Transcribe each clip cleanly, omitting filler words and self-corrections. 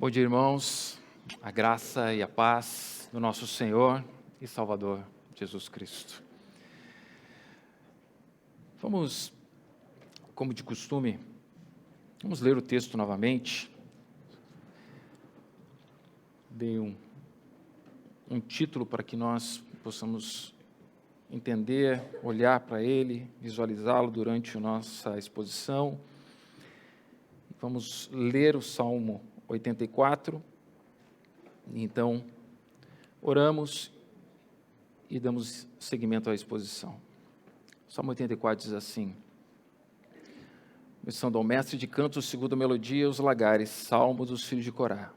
Bom dia, irmãos, a graça e a paz do nosso Senhor e Salvador Jesus Cristo. Vamos, como de costume, vamos ler o texto novamente. Dei um título para que nós possamos entender, olhar para ele, visualizá-lo durante a nossa exposição. Vamos ler o Salmo 84, então oramos e damos seguimento à exposição. O Salmo 84 diz assim: missão ao mestre de cantos, segundo a melodia, os lagares, salmo dos filhos de Corá.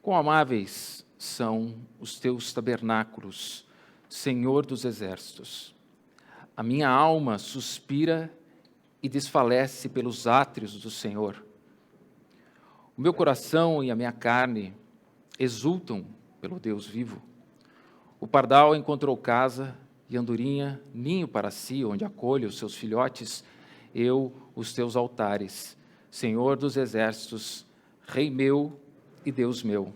Quão amáveis são os teus tabernáculos, Senhor dos exércitos. A minha alma suspira e desfalece pelos átrios do Senhor. O meu coração e a minha carne exultam pelo Deus vivo. O pardal encontrou casa e andorinha, ninho para si, onde acolhe os seus filhotes, eu, os teus altares, Senhor dos exércitos, Rei meu e Deus meu.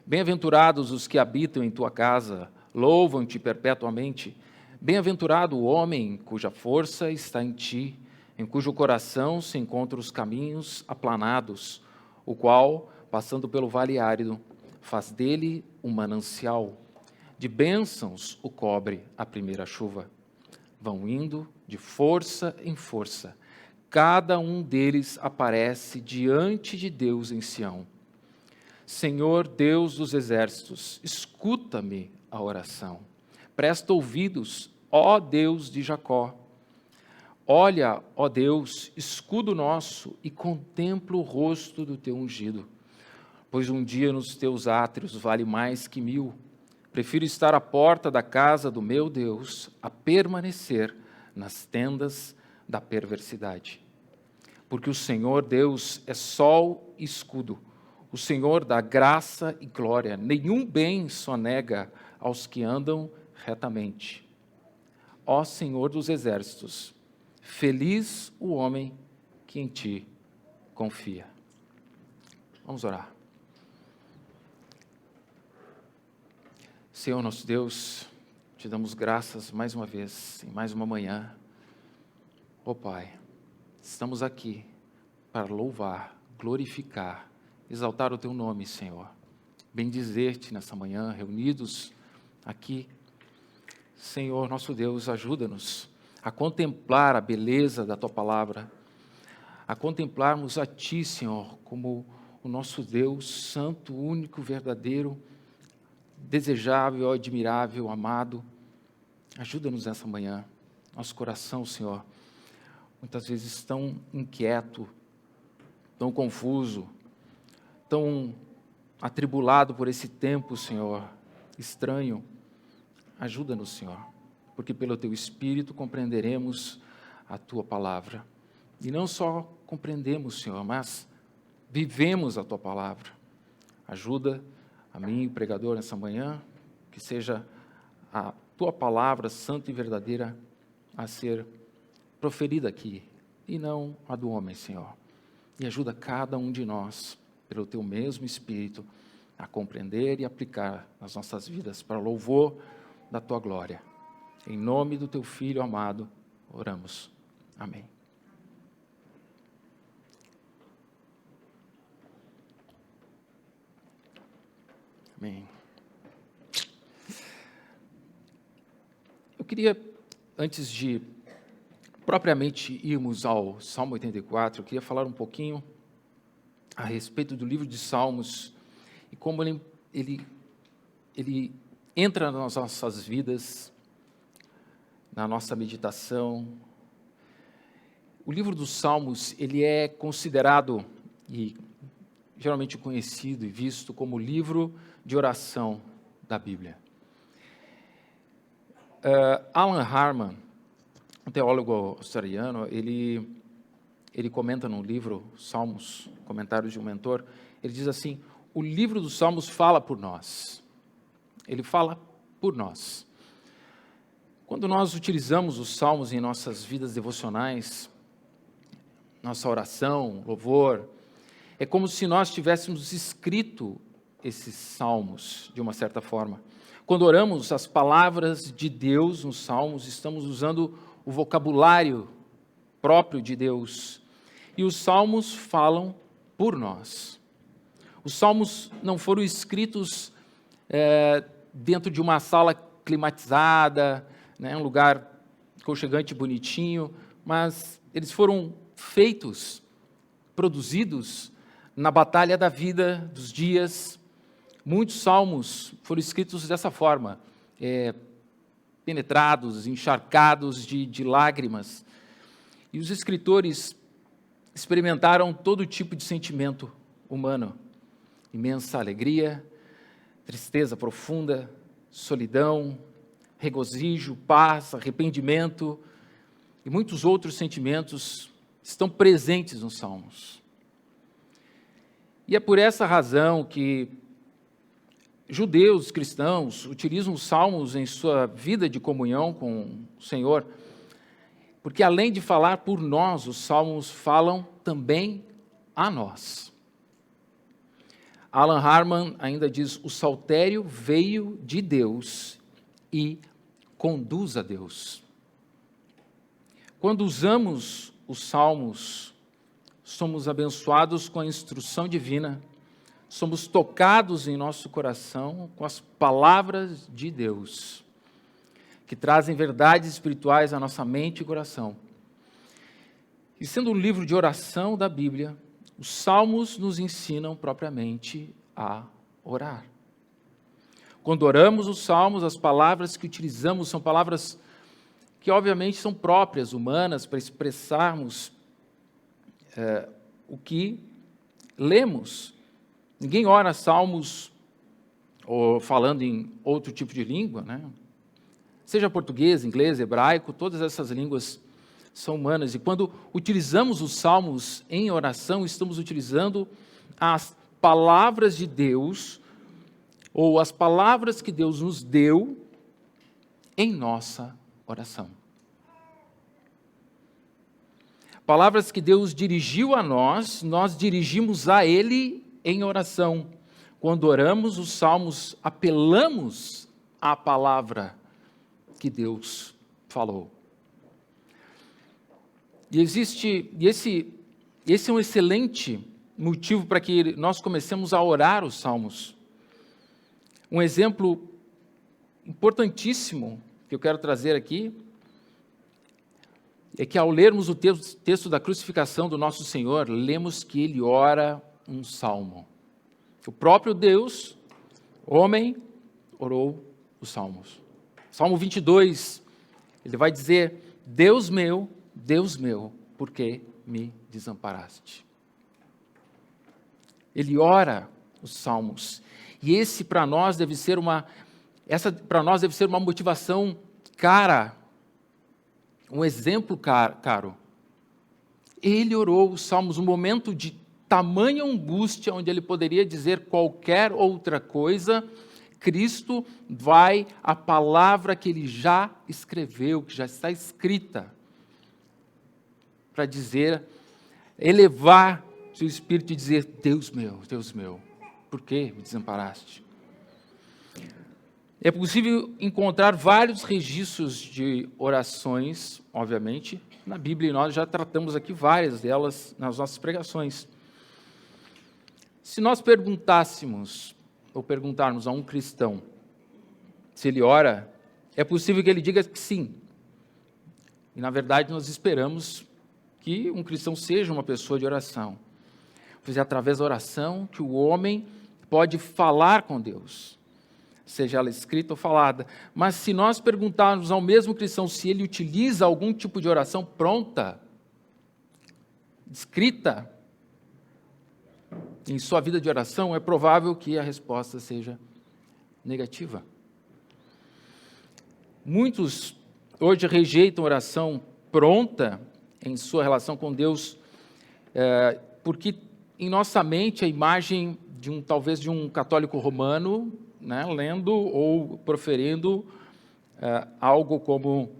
Bem-aventurados os que habitam em tua casa, louvam-te perpetuamente. Bem-aventurado o homem cuja força está em ti, em cujo coração se encontram os caminhos aplanados, o qual, passando pelo vale árido, faz dele um manancial. De bênçãos o cobre a primeira chuva. Vão indo de força em força. Cada um deles aparece diante de Deus em Sião. Senhor Deus dos exércitos, escuta-me a oração. Presta ouvidos, ó Deus de Jacó. Olha, ó Deus, escudo nosso, e contempla o rosto do teu ungido. Pois um dia nos teus átrios vale mais que 1000. Prefiro estar à porta da casa do meu Deus a permanecer nas tendas da perversidade. Porque o Senhor Deus é sol e escudo. O Senhor dá graça e glória. Nenhum bem sonega aos que andam retamente. Ó Senhor dos exércitos, feliz o homem que em ti confia. Vamos orar. Senhor nosso Deus, te damos graças mais uma vez, em mais uma manhã. Ó Pai, estamos aqui para louvar, glorificar, exaltar o teu nome, Senhor. Bendizer-te nessa manhã, reunidos aqui. Senhor nosso Deus, ajuda-nos a contemplar a beleza da tua palavra, a contemplarmos a ti, Senhor, como o nosso Deus santo, único, verdadeiro, desejável, admirável, amado. Ajuda-nos nessa manhã. Nosso coração, Senhor, muitas vezes tão inquieto, tão confuso, tão atribulado por esse tempo, Senhor, estranho. Ajuda-nos, Senhor, porque pelo teu Espírito compreenderemos a tua palavra. E não só compreendemos, Senhor, mas vivemos a tua palavra. Ajuda a mim, o pregador, nessa manhã, que seja a tua palavra santa e verdadeira a ser proferida aqui, e não a do homem, Senhor. E ajuda cada um de nós, pelo teu mesmo Espírito, a compreender e aplicar nas nossas vidas para o louvor da tua glória. Em nome do teu Filho amado, oramos. Amém. Amém. Eu queria, antes de propriamente irmos ao Salmo 84, eu queria falar um pouquinho a respeito do livro de Salmos e como ele entra nas nossas vidas, na nossa meditação. O livro dos Salmos, ele é considerado e geralmente conhecido e visto como o livro de oração da Bíblia. Alan Harman, um teólogo australiano, ele comenta no livro Salmos, Comentários de um Mentor, ele diz assim: o livro dos Salmos fala por nós. Ele fala por nós. Quando nós utilizamos os Salmos em nossas vidas devocionais, nossa oração, louvor, É como se nós tivéssemos escrito esses salmos, de uma certa forma. Quando oramos as palavras de Deus nos salmos, estamos usando o vocabulário próprio de Deus. E os salmos falam por nós. Os salmos não foram escritos dentro de uma sala climatizada, né, um lugar aconchegante e bonitinho, mas eles foram feitos, produzidos na batalha da vida, dos dias. Muitos salmos foram escritos dessa forma, penetrados, encharcados de lágrimas. E os escritores experimentaram todo tipo de sentimento humano: imensa alegria, tristeza profunda, solidão, regozijo, paz, arrependimento e muitos outros sentimentos estão presentes nos salmos. E é por essa razão que judeus, cristãos, utilizam os salmos em sua vida de comunhão com o Senhor, porque além de falar por nós, os salmos falam também a nós. Alan Harman ainda diz: o saltério veio de Deus e conduz a Deus. Quando usamos os salmos, somos abençoados com a instrução divina, somos tocados em nosso coração com as palavras de Deus, que trazem verdades espirituais à nossa mente e coração. E sendo um livro de oração da Bíblia, os salmos nos ensinam propriamente a orar. Quando oramos os salmos, as palavras que utilizamos são palavras que obviamente são próprias, humanas, para expressarmos o que lemos. Ninguém ora salmos ou falando em outro tipo de língua, né? Seja português, inglês, hebraico, todas essas línguas são humanas. E quando utilizamos os salmos em oração, estamos utilizando as palavras de Deus, ou as palavras que Deus nos deu em nossa oração. Palavras que Deus dirigiu a nós, nós dirigimos a Ele em oração. Quando oramos os salmos, apelamos à palavra que Deus falou. E esse é um excelente motivo para que nós comecemos a orar os salmos. Um exemplo importantíssimo que eu quero trazer aqui é que, ao lermos o texto da crucificação do nosso Senhor, lemos que ele ora um salmo. O próprio Deus, homem, orou os salmos. Salmo 22, ele vai dizer: Deus meu, por que me desamparaste? Ele ora os salmos. E esse para nós deve ser uma motivação cara, um exemplo caro. Ele orou os salmos, um momento de tamanha angústia, onde ele poderia dizer qualquer outra coisa. Cristo vai à palavra que ele já escreveu, que já está escrita, para dizer, elevar seu espírito e dizer: Deus meu, por que me desamparaste? É possível encontrar vários registros de orações, obviamente, na Bíblia, e nós já tratamos aqui várias delas nas nossas pregações. Se nós perguntarmos a um cristão se ele ora, é possível que ele diga que sim. E, na verdade, nós esperamos que um cristão seja uma pessoa de oração. Pois é através da oração que o homem pode falar com Deus, seja ela escrita ou falada. Mas se nós perguntarmos ao mesmo cristão se ele utiliza algum tipo de oração pronta, escrita, em sua vida de oração, é provável que a resposta seja negativa. Muitos hoje rejeitam oração pronta em sua relação com Deus, porque em nossa mente a imagem talvez de um católico romano, né, lendo ou proferindo algo como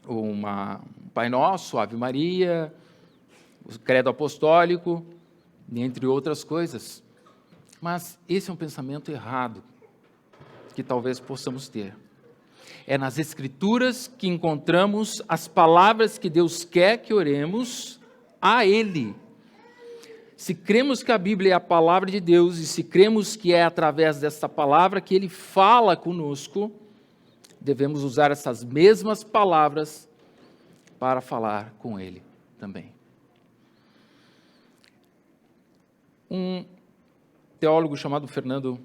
um Pai Nosso, Ave Maria, o Credo Apostólico, entre outras coisas. Mas esse é um pensamento errado que talvez possamos ter. É nas Escrituras que encontramos as palavras que Deus quer que oremos a Ele. Se cremos que a Bíblia é a palavra de Deus e se cremos que é através dessa palavra que Ele fala conosco, devemos usar essas mesmas palavras para falar com Ele também. Um teólogo chamado Fernando,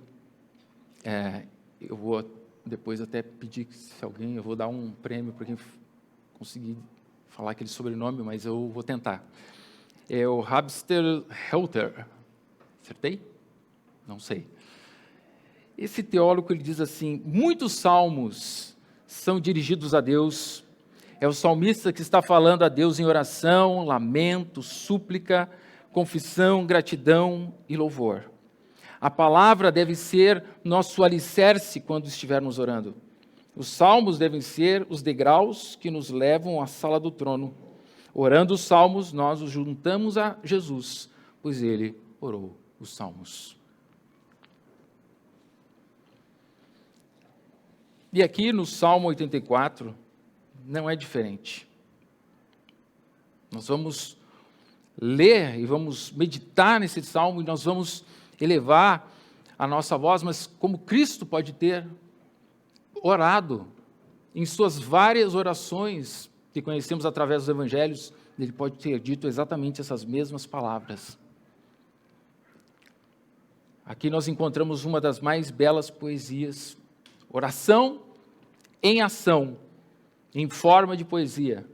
eu vou depois até pedir que se alguém, eu vou dar um prêmio para quem conseguir falar aquele sobrenome, mas eu vou tentar. É o Habster Helter. Acertei? Não sei. Esse teólogo, ele diz assim: muitos salmos são dirigidos a Deus. É o salmista que está falando a Deus em oração, lamento, súplica, confissão, gratidão e louvor. A palavra deve ser nosso alicerce quando estivermos orando. Os salmos devem ser os degraus que nos levam à sala do trono. Orando os salmos, nós os juntamos a Jesus, pois ele orou os salmos. E aqui no Salmo 84, não é diferente. Nós vamos ler e vamos meditar nesse salmo e nós vamos elevar a nossa voz, mas como Cristo pode ter orado em suas várias orações que conhecemos através dos evangelhos, ele pode ter dito exatamente essas mesmas palavras. Aqui nós encontramos uma das mais belas poesias, oração em ação, em forma de poesia,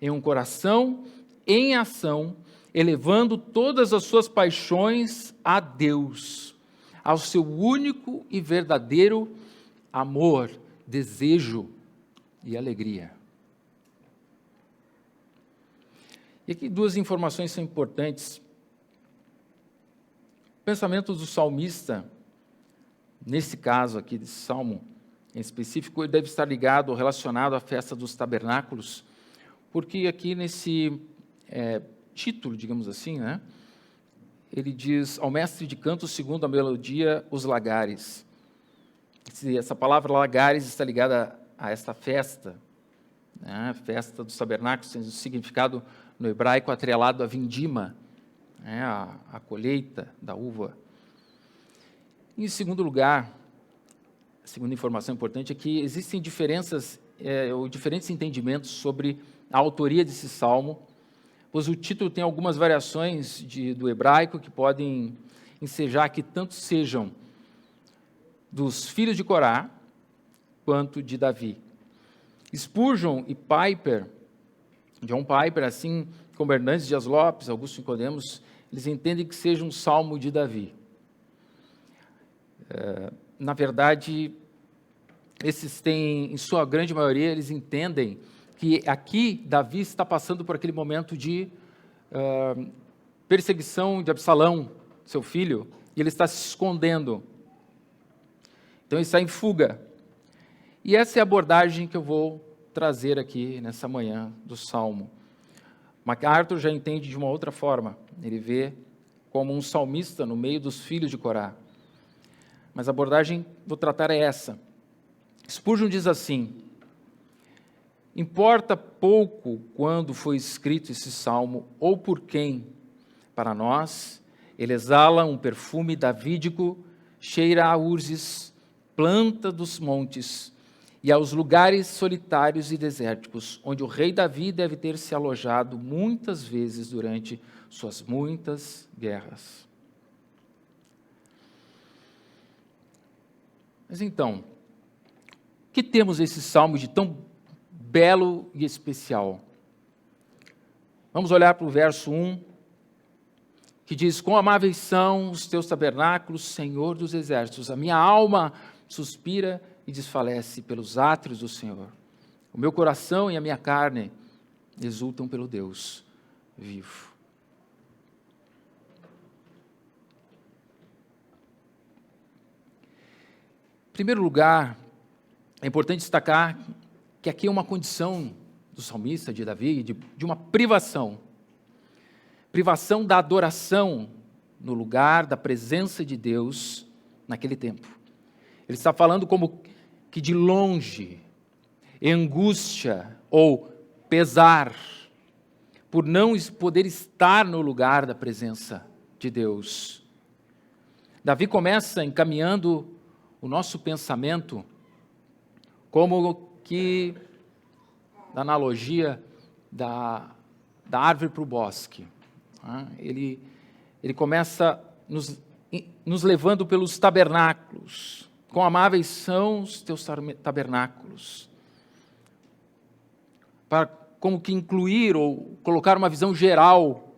em um coração em ação, elevando todas as suas paixões a Deus, ao seu único e verdadeiro amor, desejo e alegria. E aqui duas informações são importantes. O pensamento do salmista, nesse caso aqui, desse salmo em específico, ele deve estar ligado, relacionado à festa dos tabernáculos, porque aqui nesse título, digamos assim, né, ele diz: ao mestre de canto segundo a melodia, os lagares. Essa palavra lagares está ligada a esta festa, né, festa dos tabernáculos, tem um significado no hebraico atrelado à vindima, né, a colheita da uva. Em segundo lugar, a segunda informação importante é que existem diferenças ou diferentes entendimentos sobre a autoria desse salmo, pois o título tem algumas variações do hebraico que podem ensejar que tanto sejam dos filhos de Corá quanto de Davi. Spurgeon e Piper, John Piper, assim como Hernandes Dias Lopes, Augusto Nicodemos, eles entendem que seja um salmo de Davi. Na verdade, esses têm, em sua grande maioria, eles entendem que aqui Davi está passando por aquele momento de perseguição de Absalão, seu filho, e ele está se escondendo. Então ele está em fuga. E essa é a abordagem que eu vou trazer aqui nessa manhã do Salmo. MacArthur já entende de uma outra forma. Ele vê como um salmista no meio dos filhos de Corá. Mas a abordagem que vou tratar é essa. Spurgeon diz assim: importa pouco quando foi escrito esse salmo ou por quem. Para nós, ele exala um perfume davídico, cheira a urzes, planta dos montes e aos lugares solitários e desérticos, onde o rei Davi deve ter se alojado muitas vezes durante suas muitas guerras. Mas então, o que temos esse salmo de tão belo e especial? Vamos olhar para o verso 1, que diz: quão amáveis são os teus tabernáculos, Senhor dos exércitos. A minha alma suspira e desfalece pelos átrios do Senhor. O meu coração e a minha carne exultam pelo Deus vivo. Em primeiro lugar, é importante destacar que aqui é uma condição do salmista, de Davi, de uma privação. privação da adoração no lugar da presença de Deus naquele tempo. Ele está falando como que de longe, angústia ou pesar, por não poder estar no lugar da presença de Deus. Davi começa encaminhando o nosso pensamento como que, da analogia da árvore para o bosque. Ele começa nos levando pelos tabernáculos. Quão amáveis são os teus tabernáculos. Para como que incluir ou colocar uma visão geral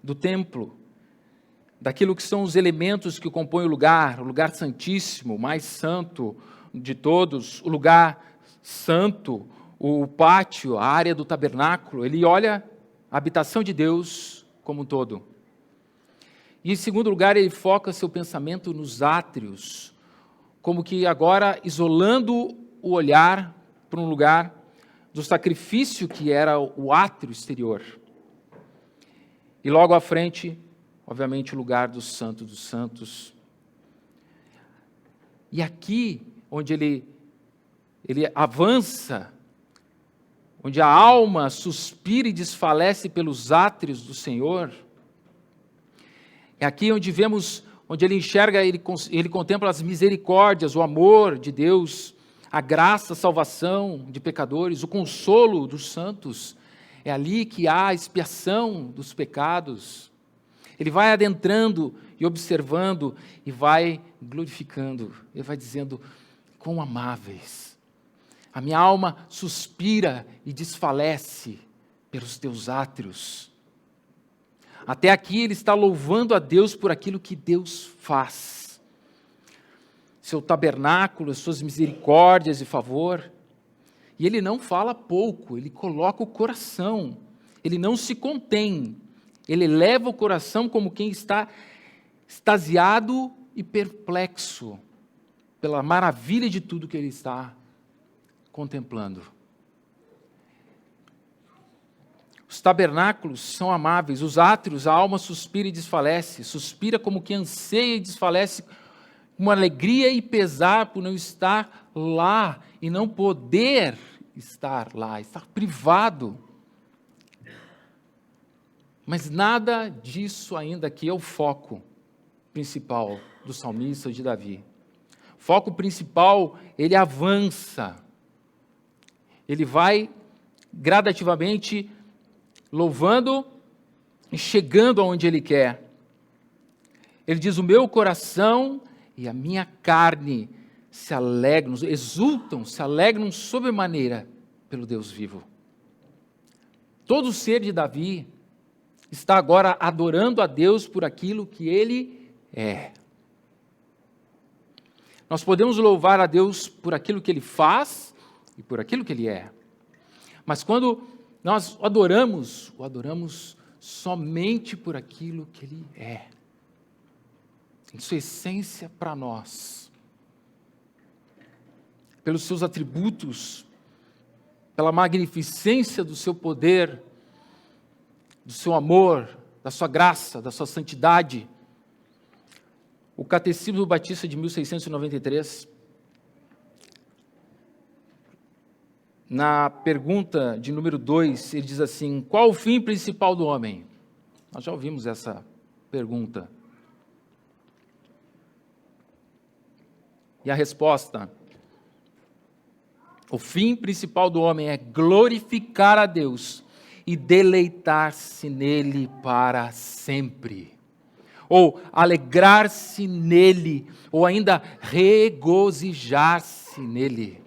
do templo, daquilo que são os elementos que compõem o lugar santíssimo, o mais santo de todos, o lugar santo, o pátio, a área do tabernáculo. Ele olha a habitação de Deus como um todo. E em segundo lugar, ele foca seu pensamento nos átrios, como que agora isolando o olhar para um lugar do sacrifício que era o átrio exterior. E logo à frente, obviamente, o lugar do Santo dos Santos. E aqui, onde ele avança, onde a alma suspira e desfalece pelos átrios do Senhor, é aqui onde vemos, onde ele enxerga, ele contempla as misericórdias, o amor de Deus, a graça, a salvação de pecadores, o consolo dos santos. É ali que há a expiação dos pecados. Ele vai adentrando e observando e vai glorificando. Ele vai dizendo, quão amáveis. A minha alma suspira e desfalece pelos teus átrios. Até aqui ele está louvando a Deus por aquilo que Deus faz. Seu tabernáculo, suas misericórdias e favor. E ele não fala pouco, ele coloca o coração. Ele não se contém. Ele leva o coração como quem está extasiado e perplexo pela maravilha de tudo que ele está contemplando. Os tabernáculos são amáveis, os átrios, a alma suspira e desfalece, suspira como que anseia e desfalece, uma alegria e pesar por não estar lá e não poder estar lá, estar privado. Mas nada disso ainda aqui é o foco principal do salmista de Davi. O foco principal, ele avança. Ele vai gradativamente louvando e chegando aonde ele quer. Ele diz, o meu coração e a minha carne se alegram, exultam, se alegram sobremaneira pelo Deus vivo. Todo o ser de Davi está agora adorando a Deus por aquilo que ele é. Nós podemos louvar a Deus por aquilo que ele faz e por aquilo que ele é. Mas quando nós o adoramos somente por aquilo que ele é. Em sua essência para nós. Pelos seus atributos, pela magnificência do seu poder, do seu amor, da sua graça, da sua santidade. O Catecismo Batista de 1693, na pergunta de número 2, ele diz assim, qual o fim principal do homem? Nós já ouvimos essa pergunta. E a resposta, o fim principal do homem é glorificar a Deus e deleitar-se nele para sempre. Ou alegrar-se nele, ou ainda regozijar-se nele.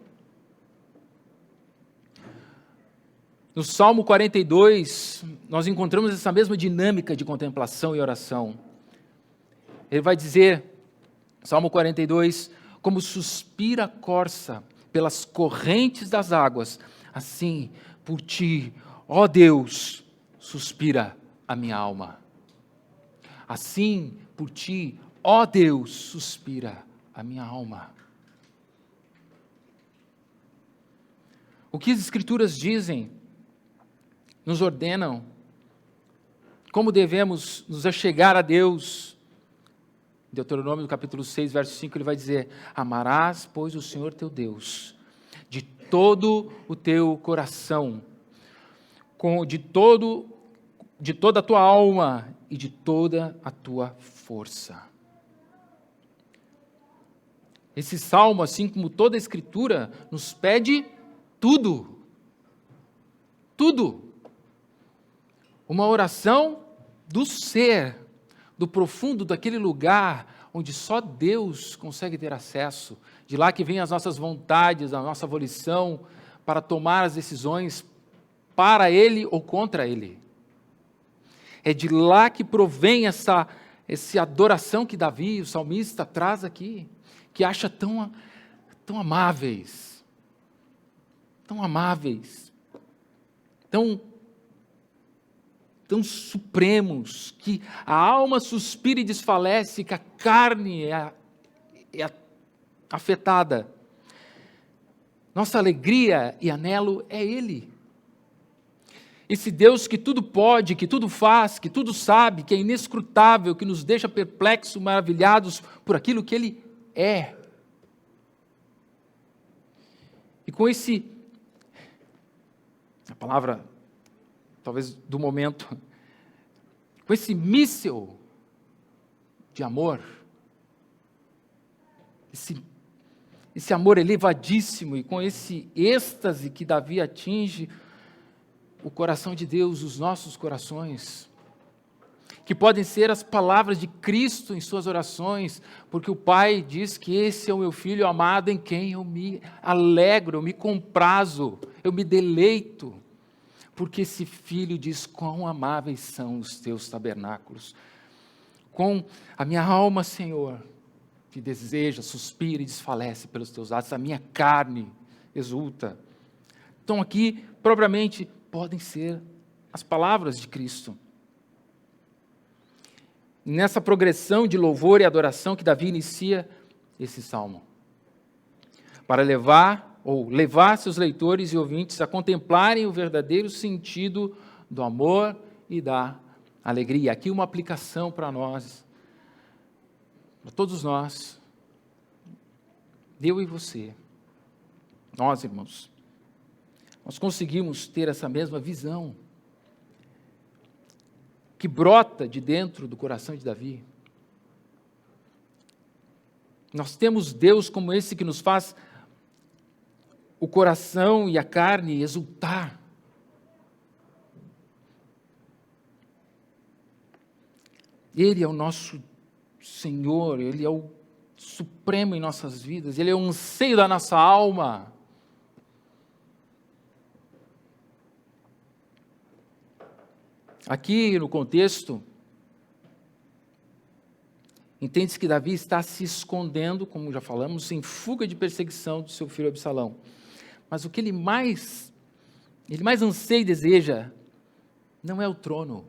No Salmo 42, nós encontramos essa mesma dinâmica de contemplação e oração. Ele vai dizer, Salmo 42, como suspira a corça pelas correntes das águas, assim por ti, ó Deus, suspira a minha alma. Assim por ti, ó Deus, suspira a minha alma. O que as Escrituras dizem, nos ordenam, como devemos nos achegar a Deus. Deuteronômio, no capítulo 6, verso 5, ele vai dizer: amarás, pois, o Senhor teu Deus, de todo o teu coração, de toda a tua alma e de toda a tua força. Esse salmo, assim como toda a Escritura, nos pede tudo. Tudo. Uma oração do ser, do profundo, daquele lugar onde só Deus consegue ter acesso. De lá que vêm as nossas vontades, a nossa volição para tomar as decisões para Ele ou contra Ele. É de lá que provém essa adoração que Davi, o salmista, traz aqui, que acha tão amáveis, tão supremos, que a alma suspira e desfalece, que a carne é afetada. Nossa alegria e anelo é Ele. Esse Deus que tudo pode, que tudo faz, que tudo sabe, que é inescrutável, que nos deixa perplexos, maravilhados por aquilo que Ele é. E com a palavra talvez do momento, com esse míssil de amor, esse amor elevadíssimo, e com esse êxtase que Davi atinge o coração de Deus, os nossos corações, que podem ser as palavras de Cristo em suas orações, porque o Pai diz que esse é o meu Filho amado em quem eu me alegro, eu me comprazo, eu me deleito, porque esse Filho diz: quão amáveis são os teus tabernáculos, com a minha alma, Senhor, que deseja, suspira e desfalece pelos teus atos, a minha carne exulta. Então aqui, propriamente, podem ser as palavras de Cristo. Nessa progressão de louvor e adoração que Davi inicia esse salmo, para levar seus leitores e ouvintes a contemplarem o verdadeiro sentido do amor e da alegria. Aqui uma aplicação para nós, para todos nós, eu e você, nós, irmãos, nós conseguimos ter essa mesma visão que brota de dentro do coração de Davi. Nós temos Deus como esse que nos faz o coração e a carne exultar. Ele é o nosso Senhor, Ele é o supremo em nossas vidas, Ele é o anseio da nossa alma. Aqui no contexto, entende-se que Davi está se escondendo, como já falamos, em fuga de perseguição do seu filho Absalão. Mas o que ele mais anseia e deseja não é o trono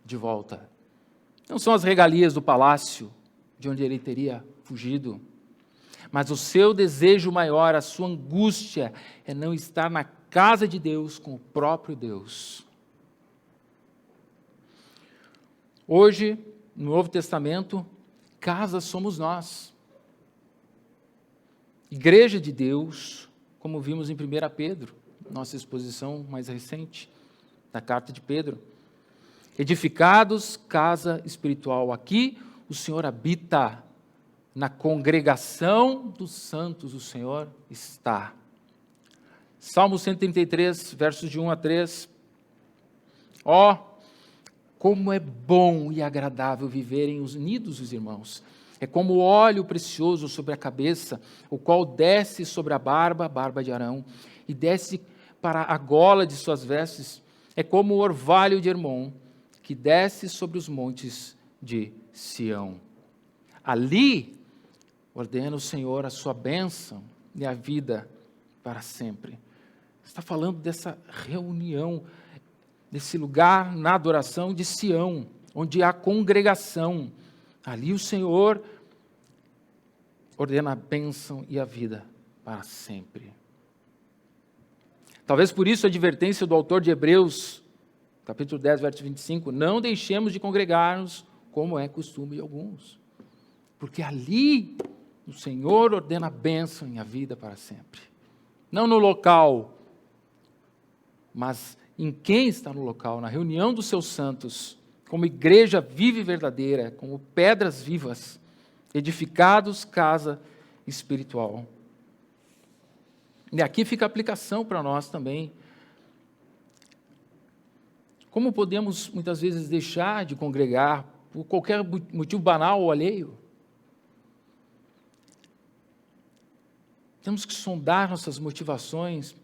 de volta. Não são as regalias do palácio, de onde ele teria fugido. Mas o seu desejo maior, a sua angústia, é não estar na casa de Deus com o próprio Deus. Hoje, no Novo Testamento, casa somos nós. Igreja de Deus, como vimos em 1 Pedro, nossa exposição mais recente da carta de Pedro. Edificados, casa espiritual. Aqui, o Senhor habita. Na congregação dos santos, o Senhor está. Salmo 133, versos de 1 a 3. Como é bom e agradável viverem unidos os irmãos. É como óleo precioso sobre a cabeça, o qual desce sobre a barba de Arão, e desce para a gola de suas vestes. É como o orvalho de Hermon, que desce sobre os montes de Sião. Ali ordena o Senhor a sua bênção e a vida para sempre. Está falando dessa reunião, desse lugar na adoração de Sião, onde há congregação. Ali o Senhor ordena a bênção e a vida para sempre. Talvez por isso a advertência do autor de Hebreus, capítulo 10, verso 25, não deixemos de congregar-nos, como é costume de alguns. Porque ali o Senhor ordena a bênção em a vida para sempre. Não no local, mas em quem está no local, na reunião dos seus santos, como igreja viva e verdadeira, como pedras vivas, edificados casa espiritual. E aqui fica a aplicação para nós também. Como podemos, muitas vezes, deixar de congregar por qualquer motivo banal ou alheio? Temos que sondar nossas motivações.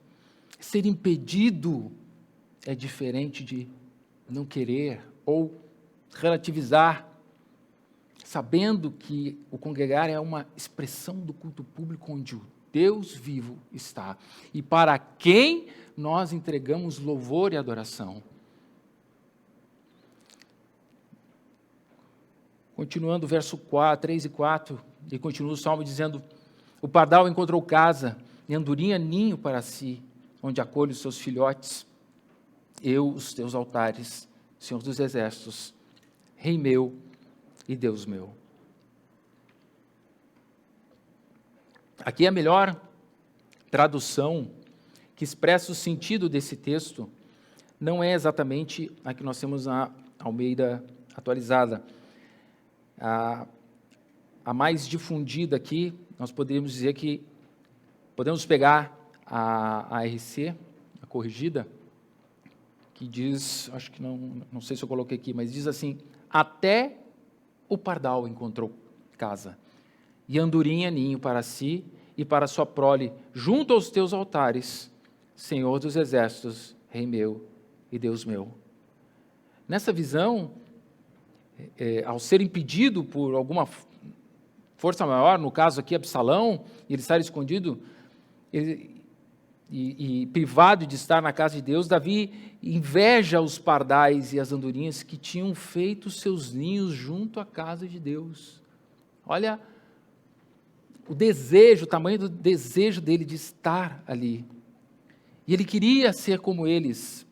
Ser impedido é diferente de não querer ou relativizar, sabendo que o congregar é uma expressão do culto público onde o Deus vivo está e para quem nós entregamos louvor e adoração. Continuando o verso 3 e 4, e continua o salmo dizendo: o pardal encontrou casa e andorinha ninho para si, onde acolhe os seus filhotes. Eu, os teus altares, Senhor dos exércitos, Rei meu e Deus meu. Aqui a melhor tradução que expressa o sentido desse texto não é exatamente a que nós temos na Almeida atualizada. A mais difundida aqui, nós podemos dizer que podemos pegar a RC, a corrigida, que diz, acho que não sei se eu coloquei aqui, mas diz assim: até o pardal encontrou casa, e andorinha ninho para si e para sua prole, junto aos teus altares, Senhor dos exércitos, Rei meu e Deus meu. Nessa visão, ao ser impedido por alguma força maior, no caso aqui Absalão, ele estar escondido e privado de estar na casa de Deus, Davi inveja os pardais e as andorinhas que tinham feito seus ninhos junto à casa de Deus. Olha o tamanho do desejo dele de estar ali. E ele queria ser como eles.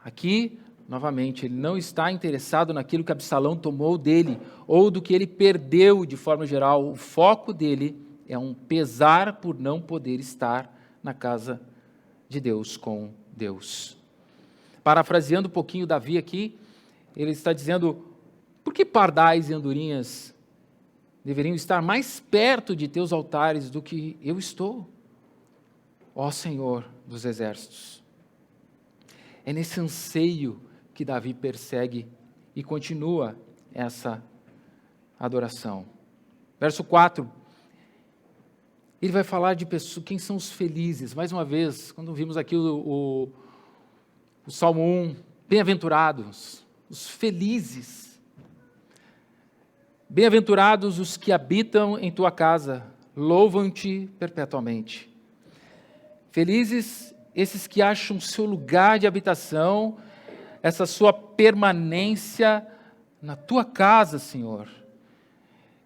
Aqui, novamente, ele não está interessado naquilo que Absalão tomou dele, ou do que ele perdeu de forma geral. O foco dele é um pesar por não poder estar na casa de Deus, com Deus. Parafraseando um pouquinho Davi aqui, ele está dizendo: por que pardais e andorinhas deveriam estar mais perto de teus altares do que eu estou, ó Senhor dos exércitos? É nesse anseio que Davi persegue e continua essa adoração. Verso 4, ele vai falar de pessoas, quem são os felizes. Mais uma vez, quando vimos aqui o Salmo 1, bem-aventurados, os felizes. Bem-aventurados os que habitam em tua casa, louvam-te perpetuamente. Felizes esses que acham seu lugar de habitação, essa sua permanência na tua casa, Senhor.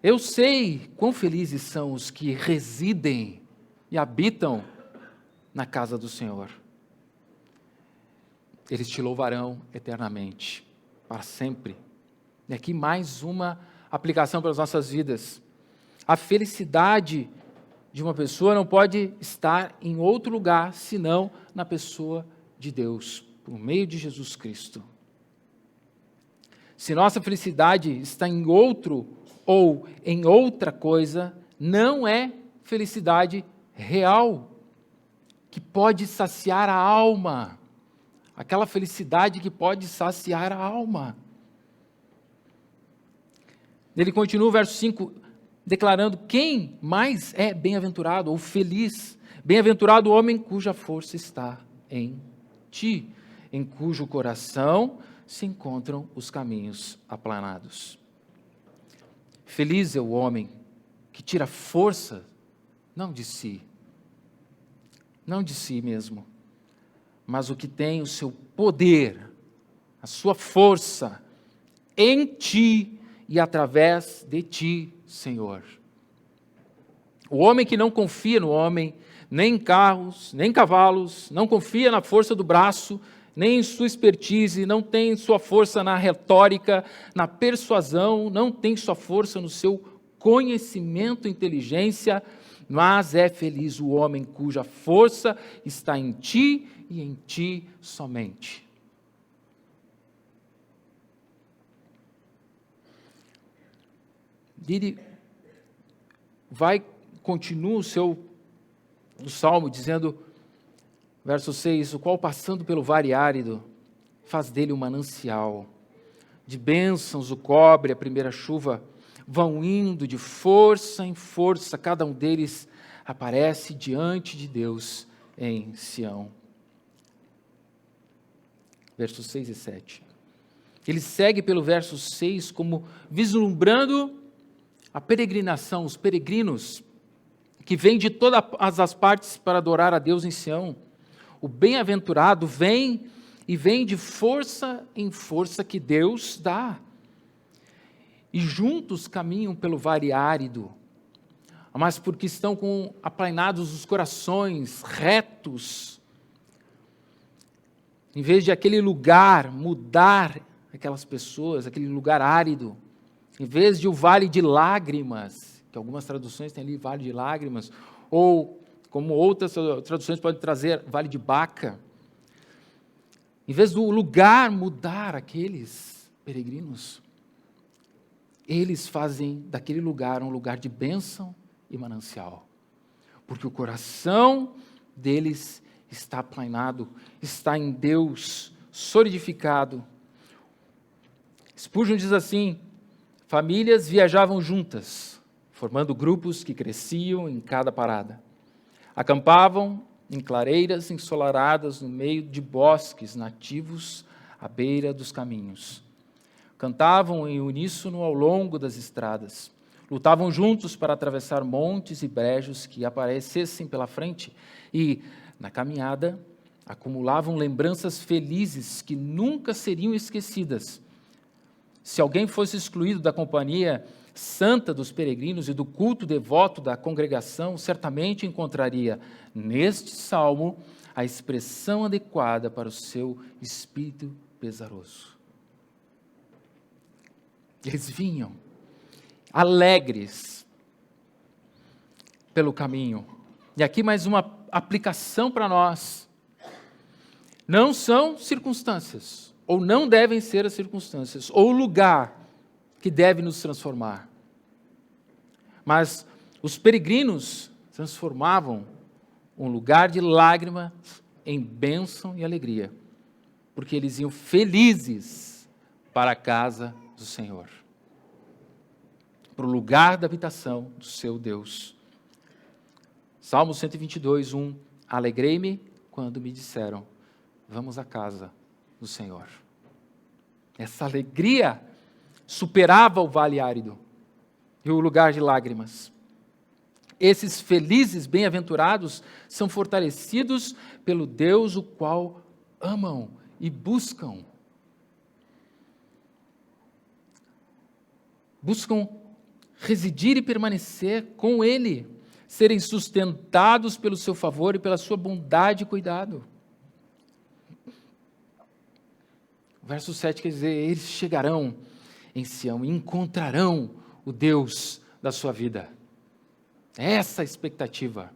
Eu sei quão felizes são os que residem e habitam na casa do Senhor. Eles te louvarão eternamente, para sempre. E aqui mais uma aplicação para as nossas vidas. A felicidade de uma pessoa não pode estar em outro lugar, senão na pessoa de Deus, por meio de Jesus Cristo. Se nossa felicidade está em outro ou em outra coisa, não é felicidade real, que pode saciar a alma. Aquela felicidade que pode saciar a alma. Ele continua o verso 5, declarando quem mais é bem-aventurado ou feliz. Bem-aventurado o homem cuja força está em ti, em cujo coração se encontram os caminhos aplanados. Feliz é o homem que tira força, não de si mesmo, mas o que tem o seu poder, a sua força em ti e através de ti, Senhor. O homem que não confia no homem, nem em carros, nem em cavalos, não confia na força do braço, nem em sua expertise, não tem sua força na retórica, na persuasão, não tem sua força no seu conhecimento e inteligência, mas é feliz o homem cuja força está em ti e em ti somente. Ele continua o Salmo dizendo, verso 6, o qual passando pelo vale árido, faz dele um manancial, de bênçãos o cobre a primeira chuva, vão indo de força em força, cada um deles aparece diante de Deus em Sião. Versos 6 e 7. Ele segue pelo verso 6 como vislumbrando a peregrinação, os peregrinos que vêm de todas as partes para adorar a Deus em Sião. O bem-aventurado vem e vem de força em força que Deus dá. E juntos caminham pelo vale árido, mas porque estão aplainados os corações, retos. Em vez de aquele lugar mudar aquelas pessoas, aquele lugar árido, em vez de o vale de lágrimas, que algumas traduções têm ali vale de lágrimas, ou como outras traduções podem trazer vale de Baca, em vez do lugar mudar aqueles peregrinos, eles fazem daquele lugar um lugar de bênção e manancial, porque o coração deles está aplainado, está em Deus, solidificado. Spurgeon diz assim, famílias viajavam juntas, formando grupos que cresciam em cada parada. Acampavam em clareiras ensolaradas no meio de bosques nativos à beira dos caminhos. Cantavam em uníssono ao longo das estradas. Lutavam juntos para atravessar montes e brejos que aparecessem pela frente e, na caminhada, acumulavam lembranças felizes que nunca seriam esquecidas. Se alguém fosse excluído da companhia santa dos peregrinos e do culto devoto da congregação, certamente encontraria neste salmo a expressão adequada para o seu espírito pesaroso. Eles vinham alegres pelo caminho. E aqui mais uma aplicação para nós. Não são circunstâncias, ou não devem ser as circunstâncias, ou o lugar que deve nos transformar. Mas os peregrinos transformavam um lugar de lágrima em bênção e alegria, porque eles iam felizes para a casa do Senhor, para o lugar da habitação do seu Deus. Salmo 122, 1. Alegrei-me quando me disseram, vamos à casa do Senhor. Essa alegria superava o vale árido e o lugar de lágrimas. Esses felizes, bem-aventurados, são fortalecidos pelo Deus o qual amam e buscam. Buscam residir e permanecer com Ele, serem sustentados pelo seu favor e pela sua bondade e cuidado. O verso 7 quer dizer, eles chegarão em Sião e encontrarão o Deus da sua vida. Essa é a expectativa.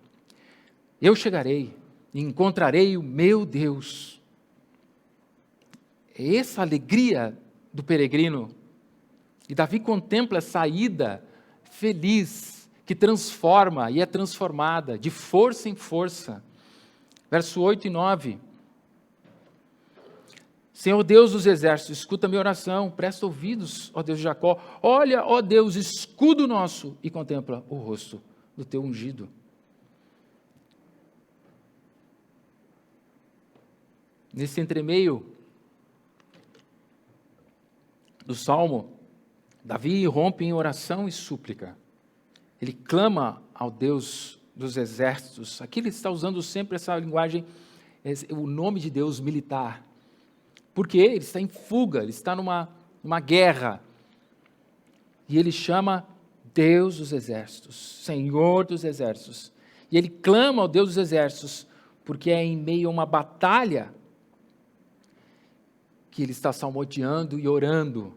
Eu chegarei e encontrarei o meu Deus. É essa a alegria do peregrino. E Davi contempla essa ida feliz, que transforma e é transformada de força em força. Verso 8 e 9. Senhor Deus dos exércitos, escuta a minha oração, presta ouvidos, ó Deus de Jacó. Olha, ó Deus, escudo nosso, e contempla o rosto do teu ungido. Nesse entremeio do Salmo, Davi rompe em oração e súplica. Ele clama ao Deus dos exércitos. Aqui ele está usando sempre essa linguagem, o nome de Deus militar. Porque ele está em fuga, ele está numa guerra. E ele chama Deus dos exércitos, Senhor dos exércitos. E ele clama ao Deus dos exércitos, porque é em meio a uma batalha que ele está salmodiando e orando.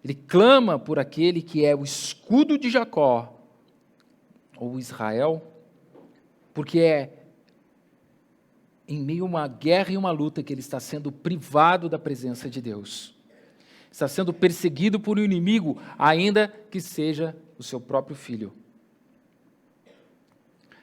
Ele clama por aquele que é o escudo de Jacó, ou Israel, porque é em meio a uma guerra e uma luta que ele está sendo privado da presença de Deus. Está sendo perseguido por um inimigo, ainda que seja o seu próprio filho.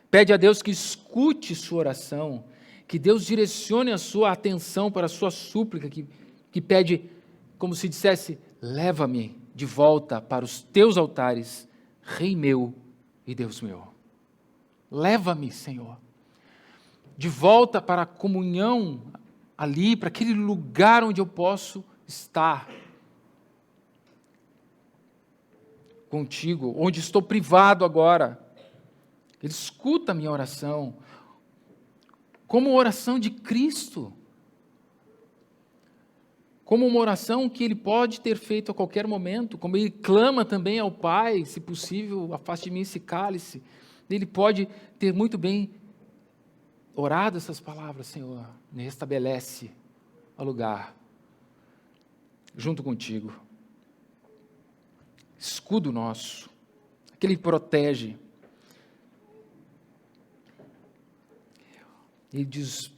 Pede a Deus que escute sua oração, que Deus direcione a sua atenção para a sua súplica, que pede, como se dissesse, leva-me de volta para os teus altares, Rei meu e Deus meu. Leva-me, Senhor, de volta para a comunhão ali, para aquele lugar onde eu posso estar contigo, onde estou privado agora. Ele escuta a minha oração, como oração de Cristo, como uma oração que ele pode ter feito a qualquer momento, como ele clama também ao Pai, se possível, afaste de mim esse cálice. Ele pode ter muito bem orado essas palavras: Senhor, me restabelece o lugar junto contigo. Escudo nosso, aquele que protege. Ele diz: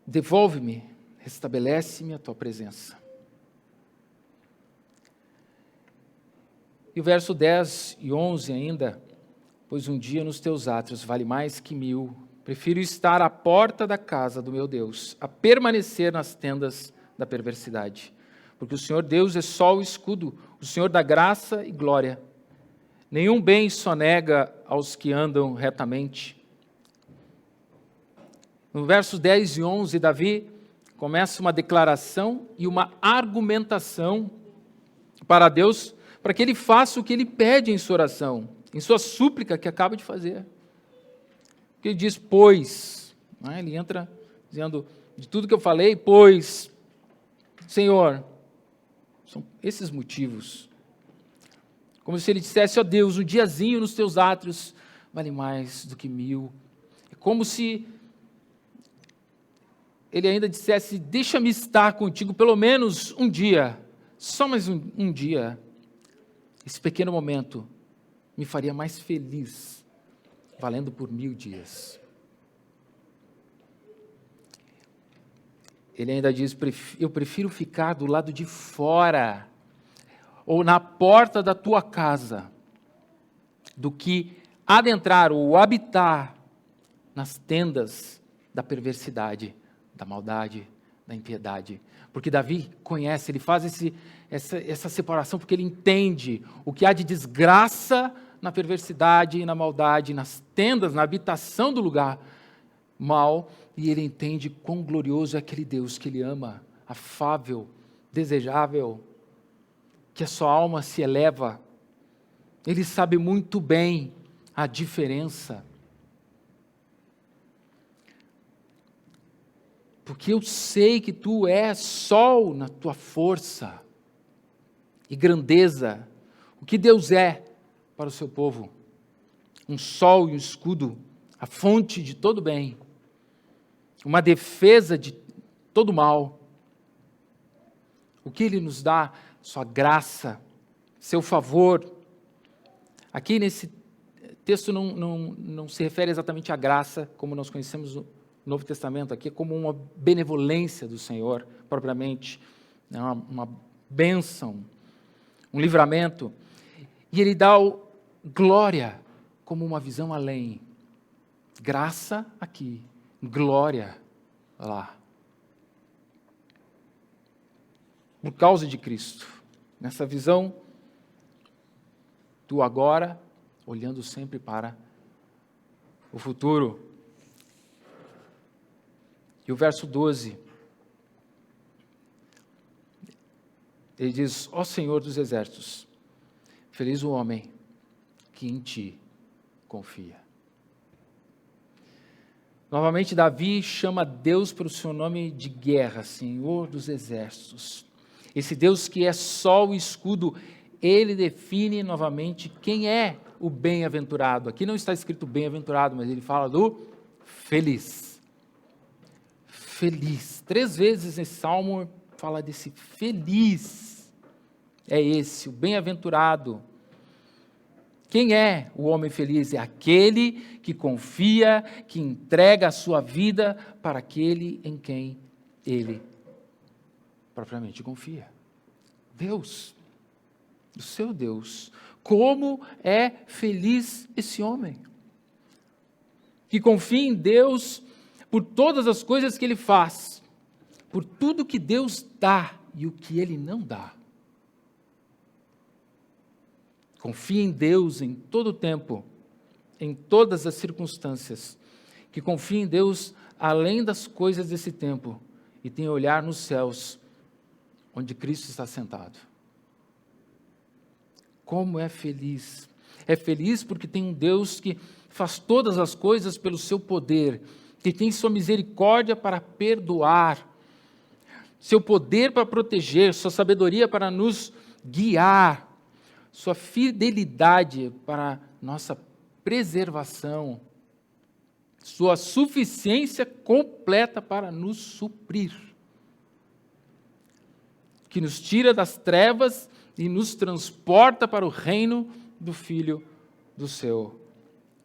devolve-me, restabelece-me a tua presença. E o verso 10 e 11 ainda: pois um dia nos teus átrios vale mais que 1000. Prefiro estar à porta da casa do meu Deus, a permanecer nas tendas da perversidade. Porque o Senhor Deus é só o escudo, o Senhor dá graça e glória. Nenhum bem sonega aos que andam retamente. No versos 10 e 11, Davi começa uma declaração e uma argumentação para Deus, para que ele faça o que ele pede em sua oração, em sua súplica que acaba de fazer. Porque ele diz, pois, né? Ele entra dizendo, de tudo que eu falei, pois, Senhor, são esses motivos. Como se ele dissesse, ó Deus, um diazinho nos teus átrios vale mais do que 1000. É como se ele ainda dissesse, deixa-me estar contigo pelo menos um dia, só mais um dia. Esse pequeno momento me faria mais feliz, valendo por 1000 dias. Ele ainda diz, eu prefiro ficar do lado de fora, ou na porta da tua casa, do que adentrar ou habitar nas tendas da perversidade, da maldade, da impiedade. Porque Davi conhece, ele faz essa separação, porque ele entende o que há de desgraça na perversidade e na maldade, nas tendas, na habitação do lugar mal, e ele entende quão glorioso é aquele Deus que ele ama, afável, desejável, que a sua alma se eleva. Ele sabe muito bem a diferença. Porque eu sei que tu és sol na tua força e grandeza. O que Deus é para o seu povo? Um sol e um escudo, a fonte de todo bem, uma defesa de todo mal. O que Ele nos dá? Sua graça, seu favor. Aqui nesse texto não se refere exatamente à graça, como nós conhecemos no Novo Testamento, aqui é como uma benevolência do Senhor, propriamente, uma bênção, um livramento. E Ele dá glória como uma visão além. Graça aqui, glória lá. Por causa de Cristo, nessa visão do agora, olhando sempre para o futuro. E o verso 12, ele diz, ó Senhor dos exércitos, feliz o homem que em ti confia. Novamente, Davi chama Deus pelo seu nome de guerra, Senhor dos exércitos. Esse Deus que é sol e escudo, ele define novamente quem é o bem-aventurado. Aqui não está escrito bem-aventurado, mas ele fala do feliz. Feliz, 3 vezes nesse salmo fala desse feliz. É esse, o bem-aventurado. Quem é o homem feliz? É aquele que confia, que entrega a sua vida para aquele em quem ele propriamente confia. Deus, o seu Deus. Como é feliz esse homem, que confia em Deus por todas as coisas que ele faz, por tudo que Deus dá e o que ele não dá. Confia em Deus em todo o tempo, em todas as circunstâncias, que confia em Deus além das coisas desse tempo e tem olhar nos céus, onde Cristo está sentado. Como é feliz! É feliz porque tem um Deus que faz todas as coisas pelo seu poder, que tem sua misericórdia para perdoar, seu poder para proteger, sua sabedoria para nos guiar, sua fidelidade para nossa preservação, sua suficiência completa para nos suprir, que nos tira das trevas e nos transporta para o reino do Filho do seu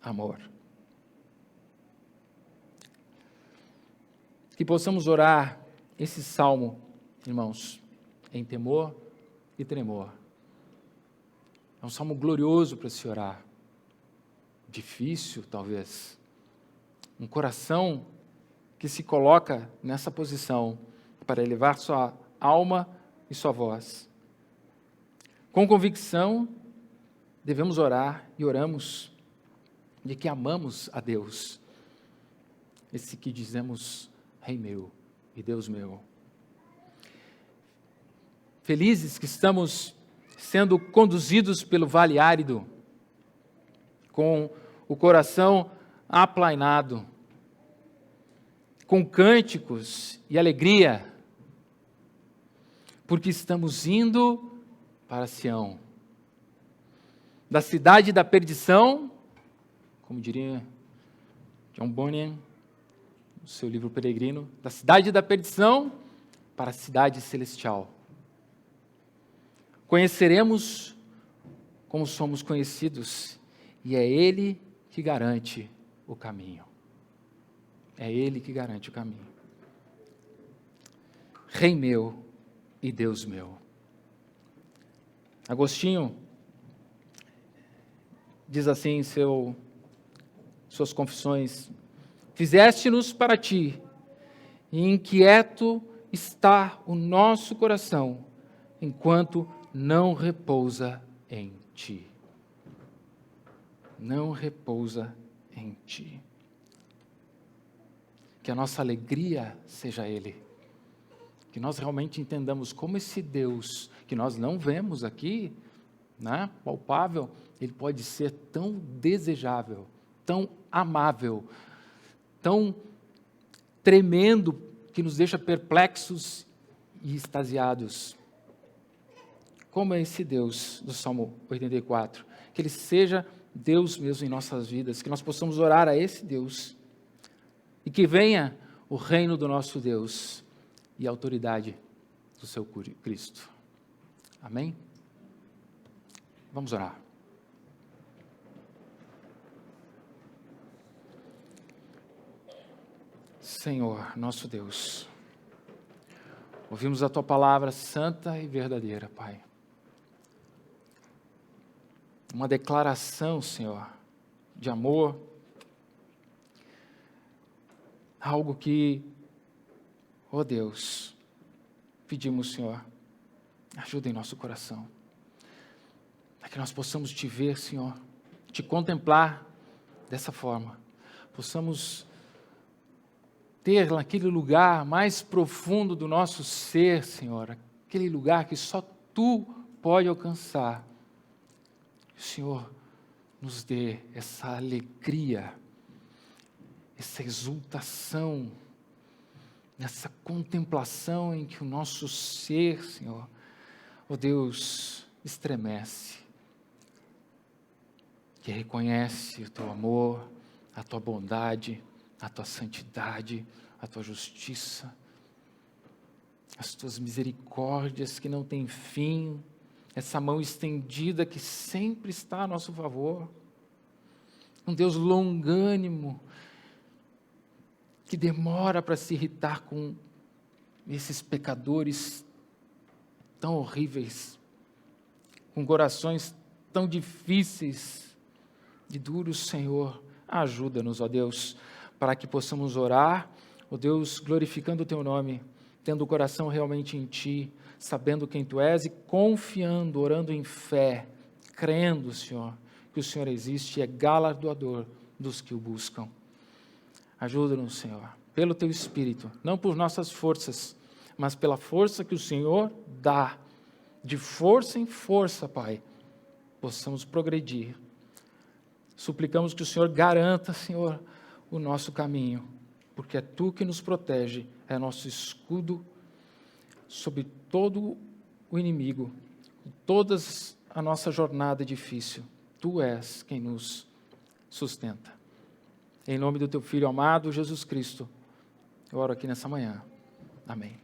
amor. Que possamos orar esse salmo, irmãos, em temor e tremor. É um salmo glorioso para se orar. Difícil, talvez. Um coração que se coloca nessa posição para elevar sua alma e sua voz. Com convicção, devemos orar e oramos de que amamos a Deus. Esse que dizemos, Rei meu e Deus meu. Felizes que estamos sendo conduzidos pelo vale árido, com o coração aplainado, com cânticos e alegria, porque estamos indo para Sião, da cidade da perdição, como diria John Bunyan, no seu livro Peregrino, da cidade da perdição para a cidade celestial. Conheceremos como somos conhecidos, e é Ele que garante o caminho. É Ele que garante o caminho. Rei meu e Deus meu. Agostinho diz assim em suas confissões: fizeste-nos para ti, e inquieto está o nosso coração, enquanto não repousa em ti. Não repousa em ti. Que a nossa alegria seja Ele. Que nós realmente entendamos como esse Deus, que nós não vemos aqui, né, palpável, Ele pode ser tão desejável, tão amável, tão tremendo, que nos deixa perplexos e extasiados. Como é esse Deus do Salmo 84? Que Ele seja Deus mesmo em nossas vidas, que nós possamos orar a esse Deus, e que venha o reino do nosso Deus e a autoridade do seu Cristo. Amém? Vamos orar. Senhor, nosso Deus, ouvimos a Tua palavra santa e verdadeira, Pai. Uma declaração, Senhor, de amor, algo que, ó Deus, pedimos, Senhor, ajuda em nosso coração, para que nós possamos Te ver, Senhor, Te contemplar dessa forma, possamos ter naquele lugar mais profundo do nosso ser, Senhor, aquele lugar que só Tu pode alcançar. O Senhor nos dê essa alegria, essa exultação, essa contemplação em que o nosso ser, Senhor, ó Deus, estremece, que reconhece o Teu amor, a Tua bondade, a Tua santidade, a Tua justiça, as tuas misericórdias que não têm fim, essa mão estendida que sempre está a nosso favor, um Deus longânimo, que demora para se irritar com esses pecadores tão horríveis, com corações tão difíceis e duros. Senhor, ajuda-nos, ó Deus, para que possamos orar, ó Deus, glorificando o Teu nome, tendo o coração realmente em Ti, sabendo quem Tu és e confiando, orando em fé, crendo, Senhor, que o Senhor existe e é galardoador dos que o buscam. Ajuda-nos, Senhor, pelo Teu Espírito, não por nossas forças, mas pela força que o Senhor dá, de força em força, Pai, possamos progredir. Suplicamos que o Senhor garanta, Senhor, o nosso caminho, porque é Tu que nos protege, é nosso escudo sobre todo o inimigo, toda a nossa jornada difícil. Tu és quem nos sustenta. Em nome do Teu Filho amado, Jesus Cristo, eu oro aqui nessa manhã. Amém.